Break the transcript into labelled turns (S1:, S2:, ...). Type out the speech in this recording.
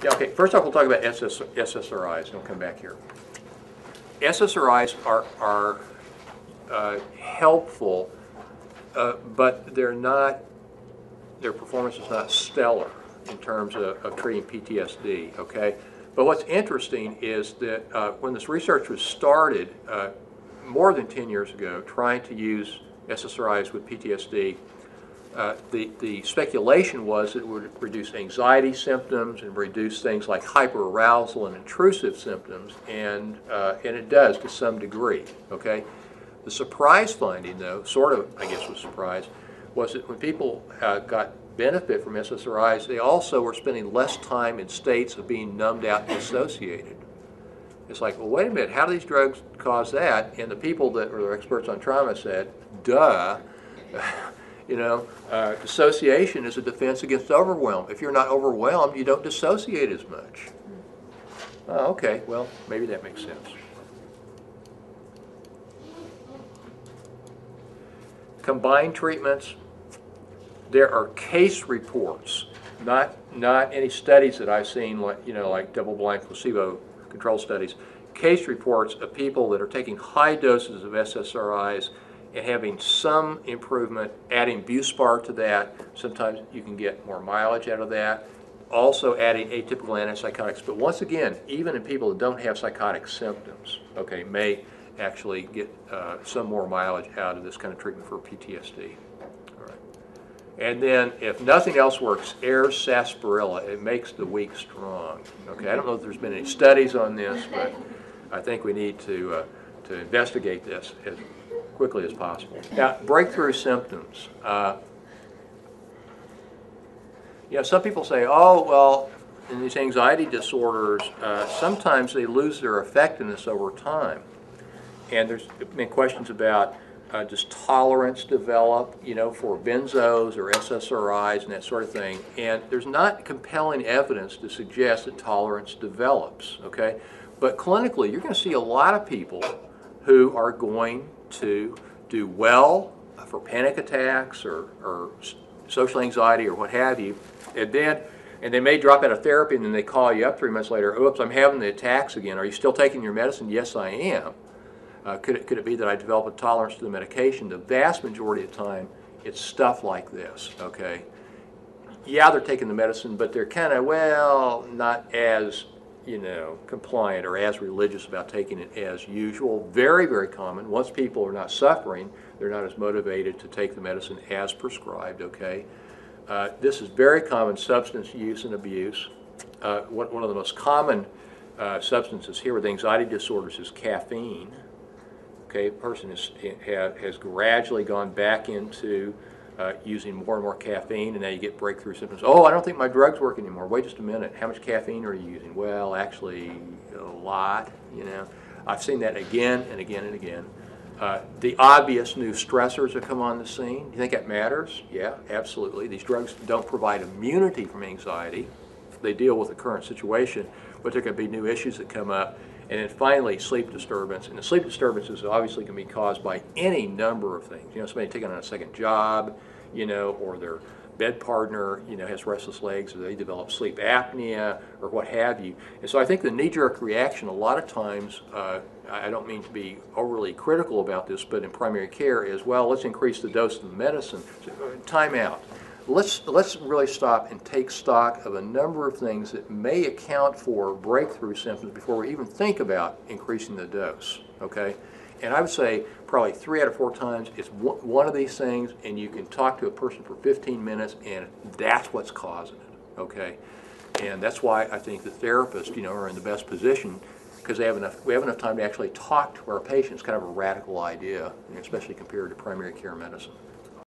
S1: Yeah, okay, first off we'll talk about SSRIs, and we'll come back here. SSRIs are helpful, but they're not, their performance is not stellar in terms of treating PTSD, okay? But what's interesting is that when this research was started more than 10 years ago, trying to use SSRIs with PTSD, the speculation was that it would reduce anxiety symptoms and reduce things like hyperarousal and intrusive symptoms, and it does to some degree, okay? The surprise finding, though, sort of, I guess, was surprise, was that when people got benefit from SSRIs, they also were spending less time in states of being numbed out and dissociated. It's like, well, wait a minute, how do these drugs cause that? And the people that were experts on trauma said, duh. You know, dissociation is a defense against overwhelm. If you're not overwhelmed, you don't dissociate as much. Oh, okay, well, maybe that makes sense. Combined treatments, there are case reports, not any studies that I've seen, like, you know, like double-blind placebo-controlled studies. Case reports of people that are taking high doses of SSRIs and having some improvement, adding Buspar to that. Sometimes you can get more mileage out of that. Also adding atypical antipsychotics. But once again, even in people that don't have psychotic symptoms, okay, may actually get some more mileage out of this kind of treatment for PTSD. All right. And then, if nothing else works, air sarsaparilla. It makes the weak strong. Okay, I don't know if there's been any studies on this, but I think we need to investigate this as quickly as possible. Now, breakthrough symptoms. You know, some people say, oh, well, in these anxiety disorders, sometimes they lose their effectiveness over time. And there's been questions about does tolerance develop, you know, for benzos or SSRIs and that sort of thing. And there's not compelling evidence to suggest that tolerance develops, okay? But clinically, you're going to see a lot of people who are going to do well for panic attacks or social anxiety or what have you, and they may drop out of therapy, and then they call you up 3 months later, oops, I'm having the attacks again. Are you still taking your medicine? Yes, I am. Could it be that I develop a tolerance to the medication? The vast majority of the time, it's stuff like this, okay? Yeah, they're taking the medicine, but they're kind of, well, not as, you know, compliant or as religious about taking it as usual. Very, very common. Once people are not suffering, they're not as motivated to take the medicine as prescribed, okay? This is very common substance use and abuse. One of the most common substances here with anxiety disorders is caffeine. Okay, a person has gradually gone back into using more and more caffeine, and now you get breakthrough symptoms. Oh, I don't think my drugs work anymore. Wait just a minute. How much caffeine are you using? Well, actually, a lot, you know. I've seen that again and again and again. The obvious new stressors that come on the scene. Do you think that matters? Yeah, absolutely. These drugs don't provide immunity from anxiety. They deal with the current situation, but there can be new issues that come up. And then finally, sleep disturbance. And the sleep disturbances obviously can be caused by any number of things. You know, somebody taking on a second job, you know, or their bed partner, you know, has restless legs, or they develop sleep apnea, or what have you. And so I think the knee-jerk reaction a lot of times, I don't mean to be overly critical about this, but in primary care is, well, let's increase the dose of the medicine. So, time out. Let's really stop and take stock of a number of things that may account for breakthrough symptoms before we even think about increasing the dose, okay? And I would say probably 3 out of 4 times it's one of these things, and you can talk to a person for 15 minutes, and that's what's causing it, okay? And that's why I think the therapists, you know, are in the best position, because we have enough time to actually talk to our patients. Kind of a radical idea, especially compared to primary care medicine.